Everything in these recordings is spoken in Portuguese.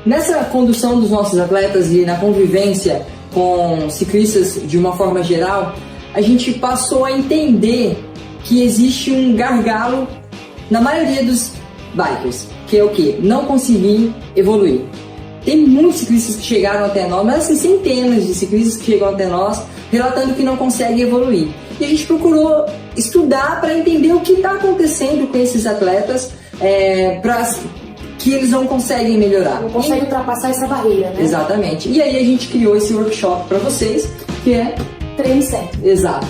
Nessa condução dos nossos atletas e na convivência com ciclistas de uma forma geral, a gente passou a entender que existe um gargalo na maioria dos bikers, que é o quê? Não conseguir evoluir. Tem muitos ciclistas que chegaram até nós, mas assim, centenas de ciclistas que chegam até nós relatando que não conseguem evoluir. E a gente procurou estudar para entender o que está acontecendo com esses atletas, que eles não conseguem melhorar. Não conseguem ultrapassar essa barreira, né? Exatamente. E aí a gente criou esse workshop para vocês, que é Treine certo. Exato.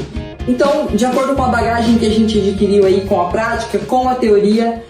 Então, de acordo com a bagagem que a gente adquiriu aí com a prática, com a teoria,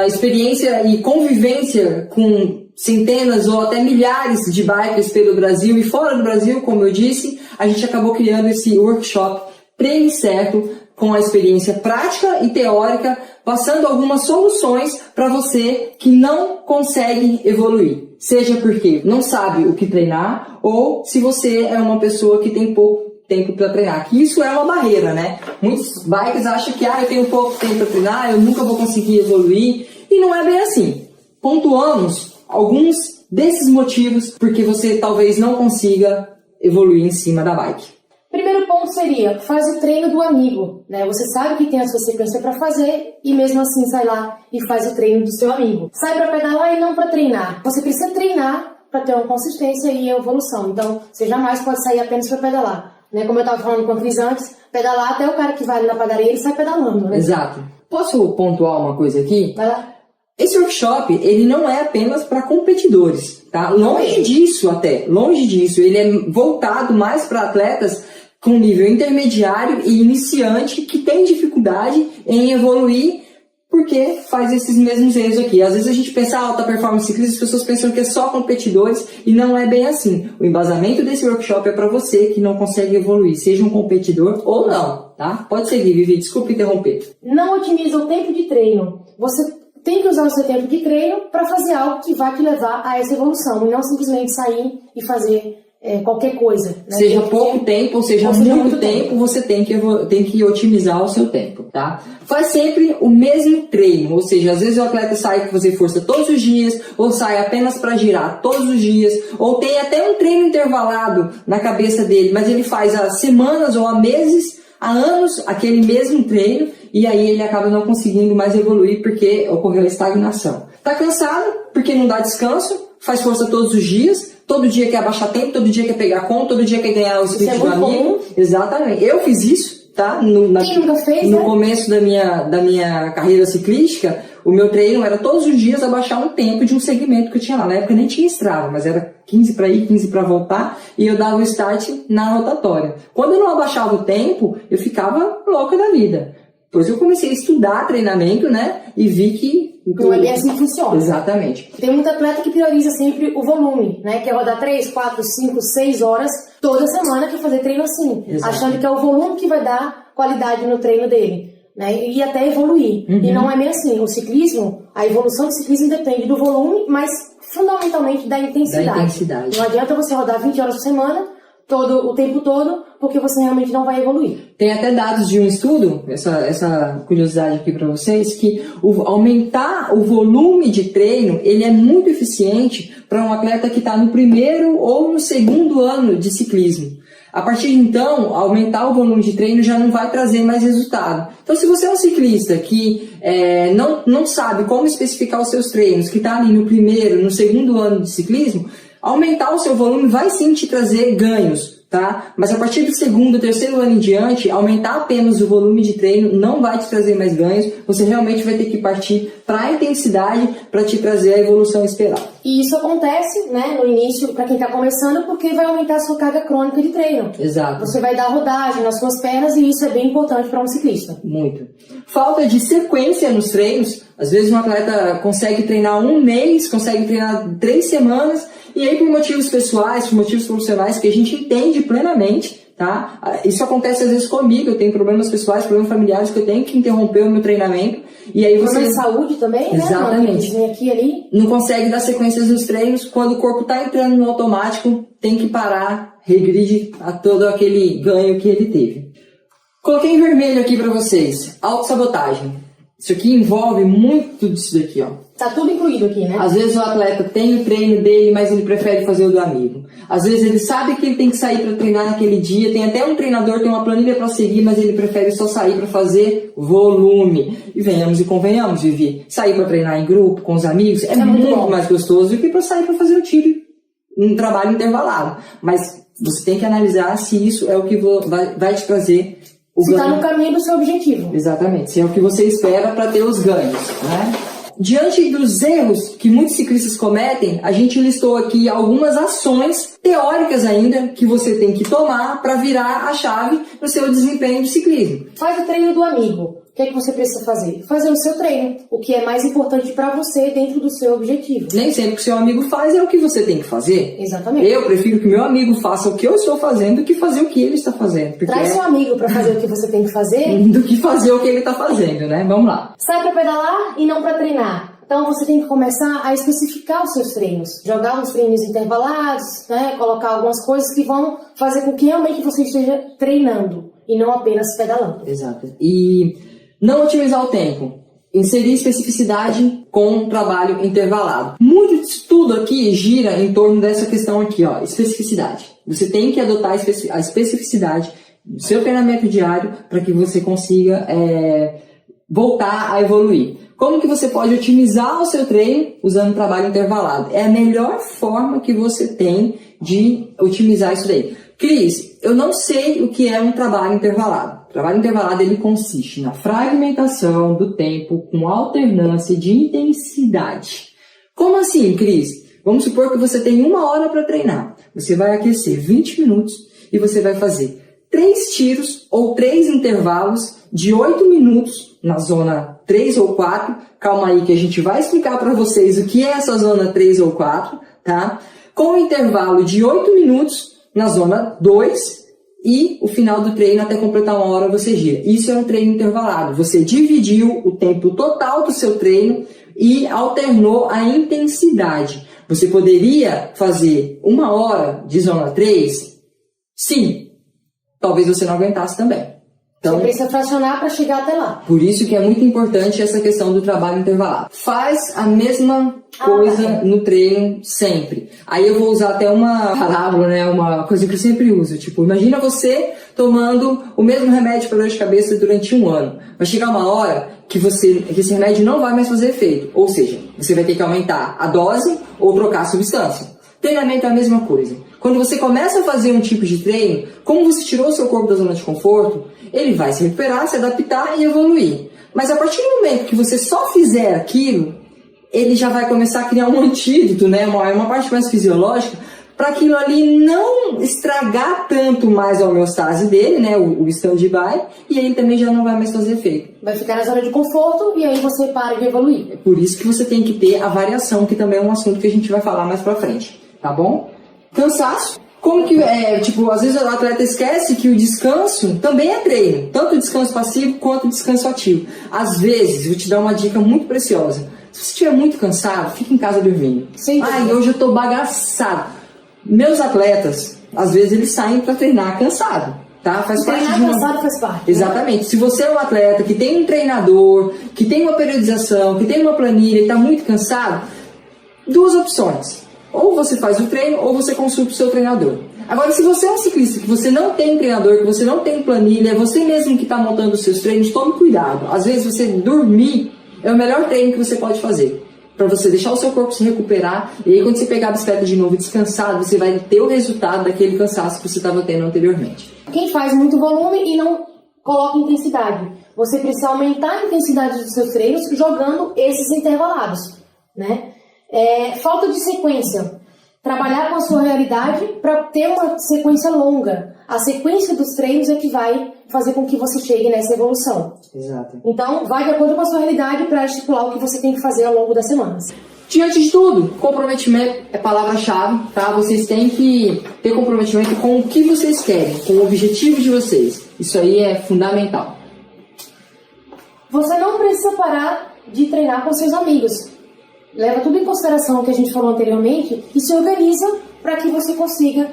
experiência e convivência com centenas ou até milhares de bikers pelo Brasil e fora do Brasil, como eu disse, a gente acabou criando esse workshop Treine Certo, com a experiência prática e teórica, passando algumas soluções para você que não consegue evoluir. Seja porque não sabe o que treinar ou se você é uma pessoa que tem pouco tempo para treinar, que isso é uma barreira, né? Muitos bikers acham que eu tenho pouco tempo para treinar, eu nunca vou conseguir evoluir, e não é bem assim. Pontuamos alguns desses motivos porque você talvez não consiga evoluir em cima da bike. Primeiro ponto seria, faz o treino do amigo, né? Você sabe que tem a sua sequência para fazer e mesmo assim sai lá e faz o treino do seu amigo. Sai para pedalar e não para treinar. Você precisa treinar para ter uma consistência e evolução. Então, você jamais pode sair apenas para pedalar. Né? Como eu estava falando com a Cris antes, pedalar até o cara que vai ali na padaria, ele sai pedalando, né? Exato. Posso pontuar uma coisa aqui? Vai lá. Esse workshop, ele não é apenas para competidores, tá? Longe disso até, longe disso. Ele é voltado mais para atletas com nível intermediário e iniciante que tem dificuldade em evoluir porque faz esses mesmos erros aqui. Às vezes a gente pensa alta performance ciclista, as pessoas pensam que é só competidores e não é bem assim. O embasamento desse workshop é para você que não consegue evoluir, seja um competidor ou não, tá? Pode seguir, Vivi, desculpa interromper. Não otimiza o tempo de treino. Você tem que usar o seu tempo de treino para fazer algo que vai te levar a essa evolução e não simplesmente sair e fazer qualquer coisa. Né? Seja pouco tempo ou seja muito tempo, você tem que otimizar o seu tempo, tá? Faz sempre o mesmo treino, ou seja, às vezes o atleta sai para fazer força todos os dias, ou sai apenas para girar todos os dias, ou tem até um treino intervalado na cabeça dele, mas ele faz há semanas ou há meses, há anos, aquele mesmo treino, e aí ele acaba não conseguindo mais evoluir porque ocorreu a estagnação. Tá cansado porque não dá descanso, faz força todos os dias, todo dia quer abaixar tempo, todo dia quer pegar conta, todo dia quer ganhar o split do amigo. Comum. Exatamente. Eu fiz isso, tá? Quem nunca fez, no começo da minha carreira ciclística, o meu treino era todos os dias abaixar um tempo de um segmento que eu tinha lá. Na época nem tinha Strava, mas era 15 para ir, 15 para voltar, e eu dava o start na rotatória. Quando eu não abaixava o tempo, eu ficava louca da vida. Depois eu comecei a estudar treinamento, né? E vi que não é bem assim que funciona. Exatamente. Tem muito atleta que prioriza sempre o volume, né? Quer rodar 3, 4, 5, 6 horas toda semana para fazer treino assim. Exato. Achando que é o volume que vai dar qualidade no treino dele, né? E até evoluir. E não é bem assim. O ciclismo, a evolução do ciclismo depende do volume, mas fundamentalmente da intensidade. Não adianta você rodar 20 horas por semana, o tempo todo, porque você realmente não vai evoluir. Tem até dados de um estudo, essa curiosidade aqui para vocês, que aumentar o volume de treino, ele é muito eficiente para um atleta que está no primeiro ou no segundo ano de ciclismo. A partir de então, aumentar o volume de treino já não vai trazer mais resultado. Então, se você é um ciclista que não sabe como especificar os seus treinos, que está ali no primeiro, no segundo ano de ciclismo, aumentar o seu volume vai sim te trazer ganhos, tá? Mas a partir do segundo, terceiro ano em diante, aumentar apenas o volume de treino não vai te trazer mais ganhos. Você realmente vai ter que partir para a intensidade para te trazer a evolução esperada. E isso acontece, né, no início, para quem está começando, porque vai aumentar a sua carga crônica de treino. Exato. Você vai dar rodagem nas suas pernas e isso é bem importante para um ciclista. Muito. Falta de sequência nos treinos. Às vezes um atleta consegue treinar um mês, consegue treinar 3 semanas, e aí por motivos pessoais, por motivos profissionais que a gente entende plenamente, tá? Isso acontece às vezes comigo, eu tenho problemas pessoais, problemas familiares que eu tenho que interromper o meu treinamento. E aí você... Problema de saúde também, né? Exatamente. Vem aqui ali. Não consegue dar sequências nos treinos, quando o corpo está entrando no automático, tem que parar, regride a todo aquele ganho que ele teve. Coloquei em vermelho aqui para vocês, autossabotagem. Isso aqui envolve muito disso daqui, ó. Tá tudo incluído aqui, né? Às vezes o atleta tem o treino dele, mas ele prefere fazer o do amigo. Às vezes ele sabe que ele tem que sair para treinar naquele dia, tem até um treinador, tem uma planilha para seguir, mas ele prefere só sair para fazer volume. E venhamos e convenhamos, Vivi, sair para treinar em grupo, com os amigos, é muito mais gostoso do que para sair para fazer o tiro, um trabalho intervalado. Mas você tem que analisar se isso é o que vai te trazer o se ganho. está no caminho do seu objetivo. Exatamente, se é o que você espera para ter os ganhos, né? Diante dos erros que muitos ciclistas cometem, a gente listou aqui algumas ações teóricas ainda que você tem que tomar para virar a chave no seu desempenho de ciclismo. Faz o treino do amigo. O que é que você precisa fazer? Fazer o seu treino. O que é mais importante para você dentro do seu objetivo. Nem sempre o que seu amigo faz é o que você tem que fazer. Exatamente. Eu prefiro que meu amigo faça o que eu estou fazendo do que fazer o que ele está fazendo. Traz seu amigo para fazer o que você tem que fazer. Do que fazer o que ele está fazendo, né? Vamos lá. Sai para pedalar e não para treinar. Então você tem que começar a especificar os seus treinos. Jogar uns treinos intervalados, né? Colocar algumas coisas que vão fazer com que realmente você esteja treinando e não apenas pedalando. Exato. E não otimizar o tempo. Inserir especificidade com trabalho intervalado. Muito estudo aqui gira em torno dessa questão aqui, ó, especificidade. Você tem que adotar a especificidade do seu treinamento diário para que você consiga voltar a evoluir. Como que você pode otimizar o seu treino usando trabalho intervalado? É a melhor forma que você tem de otimizar isso daí. Cris, eu não sei o que é um trabalho intervalado. O trabalho intervalado ele consiste na fragmentação do tempo com alternância de intensidade. Como assim, Cris? Vamos supor que você tem 1 hora para treinar. Você vai aquecer 20 minutos e você vai fazer 3 tiros ou 3 intervalos de 8 minutos na zona 3 ou 4. Calma aí que a gente vai explicar para vocês o que é essa zona 3 ou 4, tá? Com um intervalo de 8 minutos na zona 2 e o final do treino até completar 1 hora você gira. Isso é um treino intervalado. Você dividiu o tempo total do seu treino e alternou a intensidade. Você poderia fazer 1 hora de zona 3? Sim. Talvez você não aguentasse também. Então, você precisa fracionar para chegar até lá. Por isso que é muito importante essa questão do trabalho intervalado. Faz a mesma coisa no treino sempre. Aí eu vou usar até uma parábola, né? Uma coisa que eu sempre uso. Tipo, imagina você tomando o mesmo remédio para dor de cabeça durante 1 ano. Vai chegar uma hora que esse remédio não vai mais fazer efeito. Ou seja, você vai ter que aumentar a dose ou trocar a substância. Treinamento é a mesma coisa. Quando você começa a fazer um tipo de treino, como você tirou o seu corpo da zona de conforto, ele vai se recuperar, se adaptar e evoluir. Mas a partir do momento que você só fizer aquilo, ele já vai começar a criar um antídoto, né? uma parte mais fisiológica, para aquilo ali não estragar tanto mais a homeostase dele, né? O stand-by, e aí também já não vai mais fazer efeito. Vai ficar na zona de conforto e aí você para de evoluir. É por isso que você tem que ter a variação, que também é um assunto que a gente vai falar mais pra frente, tá bom? Cansaço. Como que às vezes o atleta esquece que o descanso também é treino, tanto o descanso passivo quanto o descanso ativo. Às vezes, vou te dar uma dica muito preciosa. Se você estiver muito cansado, fica em casa dormindo. Ai, hoje eu tô bagaçado. Meus atletas, às vezes eles saem para treinar cansado, tá? Faz parte de uma... cansado faz parte. Exatamente. Se você é um atleta que tem um treinador, que tem uma periodização, que tem uma planilha e está muito cansado, 2 opções. Ou você faz o treino, ou você consulta o seu treinador. Agora, se você é um ciclista que você não tem treinador, que você não tem planilha, é você mesmo que está montando os seus treinos, tome cuidado. Às vezes você dormir é o melhor treino que você pode fazer. Para você deixar o seu corpo se recuperar, e aí quando você pegar a bicicleta de novo descansado, você vai ter o resultado daquele cansaço que você estava tendo anteriormente. Quem faz muito volume e não coloca intensidade, você precisa aumentar a intensidade dos seus treinos jogando esses intervalados, né? Falta de sequência. Trabalhar com a sua realidade para ter uma sequência longa. A sequência dos treinos é que vai fazer com que você chegue nessa evolução. Exato. Então, vai de acordo com a sua realidade para estipular o que você tem que fazer ao longo das semanas. Diante de tudo, comprometimento é palavra-chave, tá? Vocês têm que ter comprometimento com o que vocês querem, com o objetivo de vocês. Isso aí é fundamental. Você não precisa parar de treinar com seus amigos. Leva tudo em consideração o que a gente falou anteriormente e se organiza para que você consiga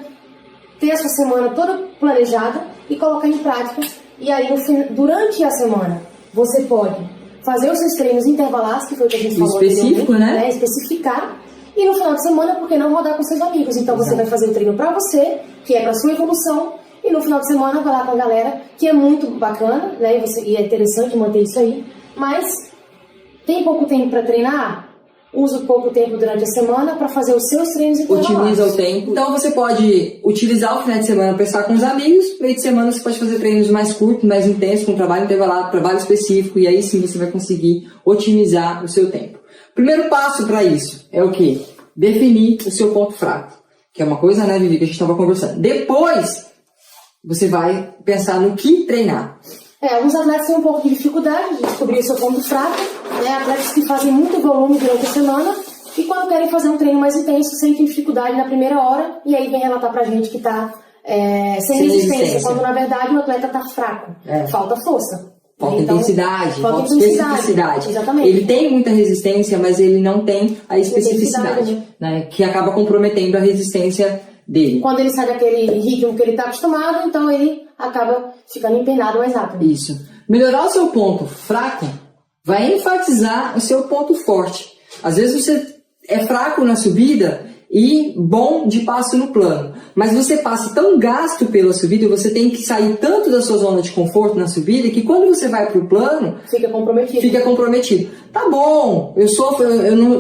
ter a sua semana toda planejada e colocar em prática. E aí, durante a semana, você pode fazer os seus treinos intervalares, que foi o que a gente falou específico, né? Especificar. E no final de semana, por que não rodar com seus amigos? Então você vai fazer o treino pra você, que é pra sua evolução, e no final de semana vai lá com a galera, que é muito bacana, né? E é interessante manter isso aí. Mas tem pouco tempo pra treinar? Usa pouco tempo durante a semana para fazer os seus treinos intervalares. Otimiza o tempo. Então você pode utilizar o final de semana para estar com os amigos. No meio de semana você pode fazer treinos mais curtos, mais intensos, com trabalho intervalado, trabalho específico. E aí sim você vai conseguir otimizar o seu tempo. Primeiro passo para isso é o quê? Definir o seu ponto fraco. Que é uma coisa, né, Vivi, que a gente estava conversando. Depois você vai pensar no que treinar. Alguns atletas têm um pouco de dificuldade de descobrir o seu ponto fraco, né? Atletas que fazem muito volume durante a semana e quando querem fazer um treino mais intenso sentem dificuldade na primeira hora e aí vem relatar pra gente que tá sem resistência, quando na verdade o atleta tá fraco, falta força. Falta intensidade, falta especificidade. Exatamente. Ele tem muita resistência, mas ele não tem a especificidade, né? Que acaba comprometendo a resistência dele. Quando ele sai daquele ritmo que ele está acostumado, então ele acaba ficando empenado mais rápido. Isso. Melhorar o seu ponto fraco vai enfatizar o seu ponto forte. Às vezes você é fraco na subida e bom de passo no plano, mas você passa tão gasto pela subida e você tem que sair tanto da sua zona de conforto na subida que quando você vai para o plano fica comprometido. Tá bom,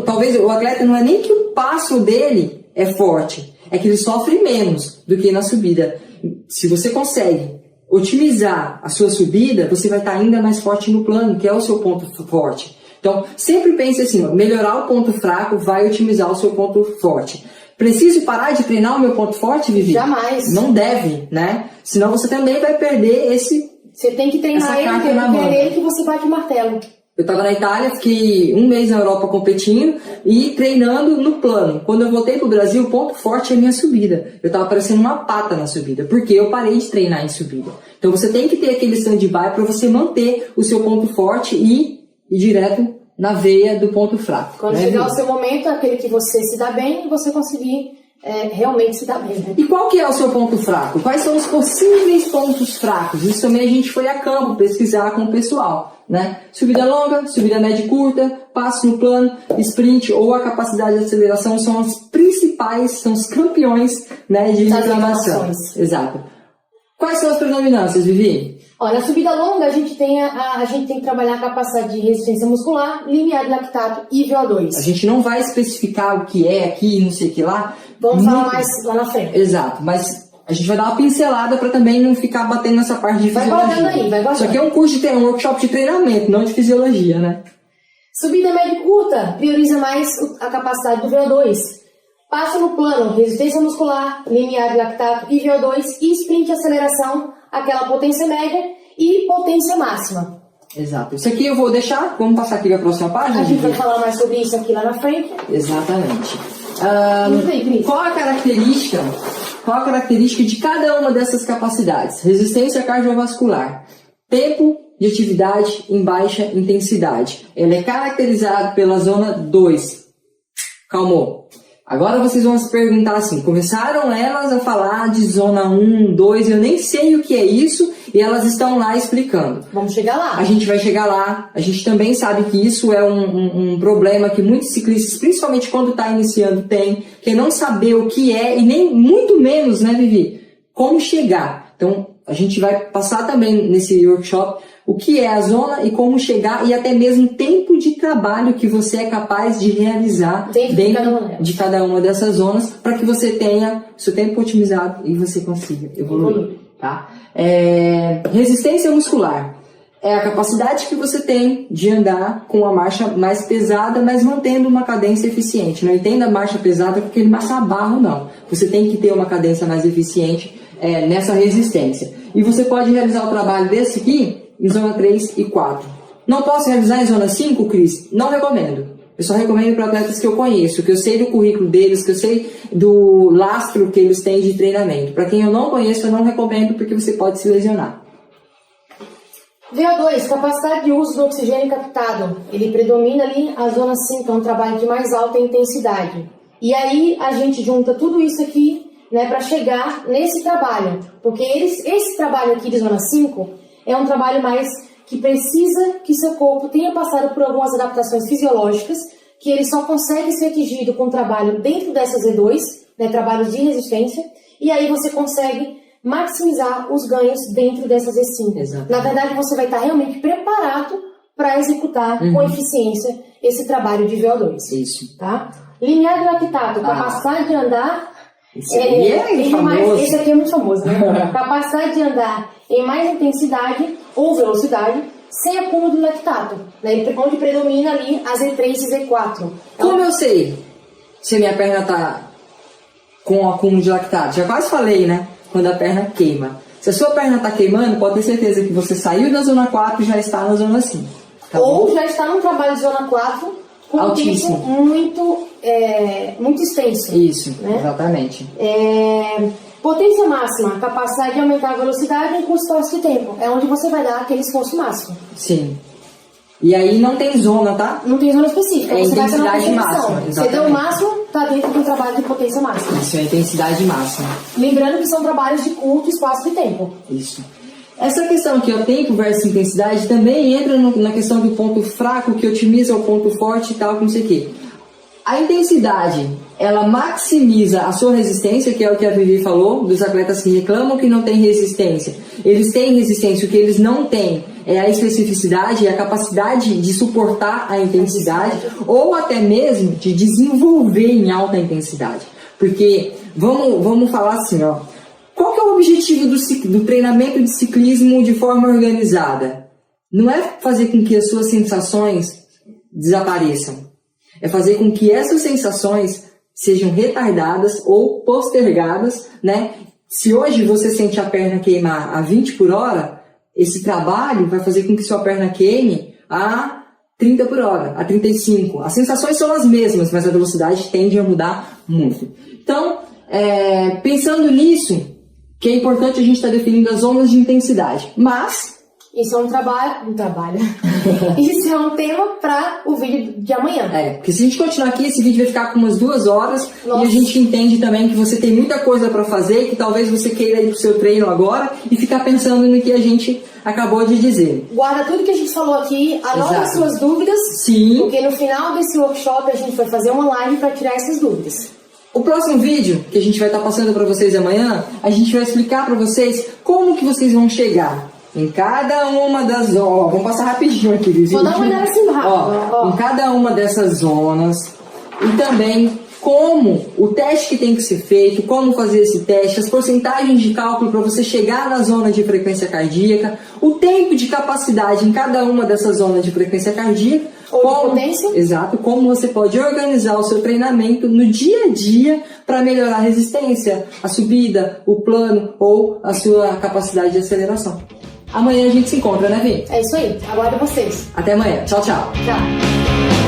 talvez o atleta não é nem que o passo dele é forte, é que ele sofre menos do que na subida. Se você consegue otimizar a sua subida, você vai estar ainda mais forte no plano, que é o seu ponto forte. Então, sempre pense assim, melhorar o ponto fraco vai otimizar o seu ponto forte. Preciso parar de treinar o meu ponto forte, Vivi? Jamais. Não deve, né? Senão você também vai perder esse... Você tem que treinar ele, porque é ele que você bate o martelo. Eu estava na Itália, fiquei um mês na Europa competindo e treinando no plano. Quando eu voltei para o Brasil, o ponto forte é a minha subida. Eu estava parecendo uma pata na subida, porque eu parei de treinar em subida. Então você tem que ter aquele stand-by para você manter o seu ponto forte e ir direto na veia do ponto fraco. Quando chegar o seu momento, aquele que você se dá bem, você conseguir realmente se dar bem. Né? E qual que é o seu ponto fraco? Quais são os possíveis pontos fracos? Isso também a gente foi a campo pesquisar com o pessoal. Né? Subida longa, subida média e curta, passo no plano, sprint ou a capacidade de aceleração são as principais, são os campeões, né, de reclamação. Exato. Quais são as predominâncias, Vivi? Olha, na subida longa a gente tem que trabalhar a capacidade de resistência muscular, limiar de lactato e VO2. A gente não vai especificar o que é aqui, não sei o que lá. Vamos falar mais lá na frente. Exato, mas a gente vai dar uma pincelada para também não ficar batendo nessa parte de fisiologia. Vai guardando aí, vai guardando. Isso aqui é um workshop de treinamento, não de fisiologia, né? Subida média e curta prioriza mais a capacidade do VO2. Passo no plano, resistência muscular, limiar de lactato e VO2 e sprint aceleração, aquela potência média e potência máxima. Exato. Isso aqui eu vou deixar, vamos passar aqui para a próxima página. A gente vai falar mais sobre isso aqui lá na frente. Exatamente. Qual a característica de cada uma dessas capacidades? Resistência cardiovascular, tempo de atividade em baixa intensidade. Ela é caracterizada pela zona 2. Calmou. Agora vocês vão se perguntar assim, começaram elas a falar de zona 1, 2, eu nem sei o que é isso, e elas estão lá explicando. Vamos chegar lá. A gente vai chegar lá, a gente também sabe que isso é um problema que muitos ciclistas, principalmente quando está iniciando, tem, que é não saber o que é, e nem muito menos, né, Vivi, como chegar. Então, a gente vai passar também nesse workshop o que é a zona e como chegar, e até mesmo tempo de trabalho que você é capaz de realizar dentro de cada uma dessas zonas, para que você tenha seu tempo otimizado e você consiga evoluir. Tá? Resistência muscular é a capacidade que você tem de andar com a marcha mais pesada, mas mantendo uma cadência eficiente. Não entenda a marcha pesada porque ele massa a barro, não. Você tem que ter uma cadência mais eficiente nessa resistência. E você pode realizar o trabalho desse aqui em zona 3 e 4. Não posso realizar em zona 5, Cris? Não recomendo. Eu só recomendo para atletas que eu conheço, que eu sei do currículo deles, que eu sei do lastro que eles têm de treinamento. Para quem eu não conheço, eu não recomendo porque você pode se lesionar. VO2, capacidade de uso do oxigênio captado. Ele predomina ali a zona 5, é um trabalho de mais alta intensidade. E aí a gente junta tudo isso aqui, né, para chegar nesse trabalho. Porque esse trabalho aqui de zona 5 é um trabalho mais que precisa que seu corpo tenha passado por algumas adaptações fisiológicas, que ele só consegue ser atingido com trabalho dentro dessas Z2, né, trabalhos de resistência, e aí você consegue maximizar os ganhos dentro dessas Z5. Exato. Na verdade, você vai estar realmente preparado para executar com eficiência esse trabalho de VO2. Isso. Tá? Limiar do lactato, capacidade de andar. Esse Aqui é muito famoso, né? Capacidade de andar em mais intensidade ou velocidade sem acúmulo do lactato, né? Onde predomina ali a Z3 e Z4. Como eu sei se minha perna tá com acúmulo de lactato? Já quase falei, né? Quando a perna queima. Se a sua perna tá queimando, pode ter certeza que você saiu da zona 4 e já está na zona 5. Tá ou bom? já está num trabalho de zona 4 com um tempo muito extenso. Isso, né? Exatamente. Potência máxima, capacidade de aumentar a velocidade em curto espaço de tempo. É onde você vai dar aquele esforço máximo. Sim. E aí não tem zona, tá? Não tem zona específica. É você vai intensidade máxima. Você deu o máximo, tá dentro do trabalho de potência máxima. Isso é intensidade máxima. Lembrando que são trabalhos de curto espaço de tempo. Isso. Essa questão aqui, o tempo versus intensidade, também entra na questão do ponto fraco que otimiza o ponto forte e tal, não sei o quê. A intensidade, ela maximiza a sua resistência, que é o que a Vivi falou, dos atletas que reclamam que não tem resistência. Eles têm resistência, o que eles não têm é a especificidade e a capacidade de suportar a intensidade, ou até mesmo de desenvolver em alta intensidade. Porque, vamos falar assim, ó. Qual que é o objetivo do treinamento de ciclismo de forma organizada? Não é fazer com que as suas sensações desapareçam. É fazer com que essas sensações sejam retardadas ou postergadas, né? Se hoje você sente a perna queimar a 20 por hora, esse trabalho vai fazer com que sua perna queime a 30 por hora, a 35. As sensações são as mesmas, mas a velocidade tende a mudar muito. Então, pensando nisso, que é importante a gente estar definindo as zonas de intensidade. Mas isso é um trabalho. Isso é um tema para o vídeo de amanhã. Porque se a gente continuar aqui, esse vídeo vai ficar com umas 2 horas. Nossa. E a gente entende também que você tem muita coisa para fazer, que talvez você queira ir pro seu treino agora e ficar pensando no que a gente acabou de dizer. Guarda tudo que a gente falou aqui, anota as suas dúvidas. Sim. Porque no final desse workshop a gente vai fazer uma live para tirar essas dúvidas. O próximo vídeo que a gente vai estar passando para vocês amanhã, a gente vai explicar para vocês como que vocês vão chegar em cada uma das zonas. Vamos passar rapidinho aqui, viu? Vou dar uma olhada assim rápido. Em cada uma dessas zonas e também como o teste que tem que ser feito, como fazer esse teste, as porcentagens de cálculo para você chegar na zona de frequência cardíaca, o tempo de capacidade em cada uma dessas zonas de frequência cardíaca, ou de potência. Exato, como você pode organizar o seu treinamento no dia a dia para melhorar a resistência, a subida, o plano ou a sua capacidade de aceleração. Amanhã a gente se encontra, né, Vi? É isso aí, aguardo vocês. Até amanhã. Tchau, tchau. Tchau.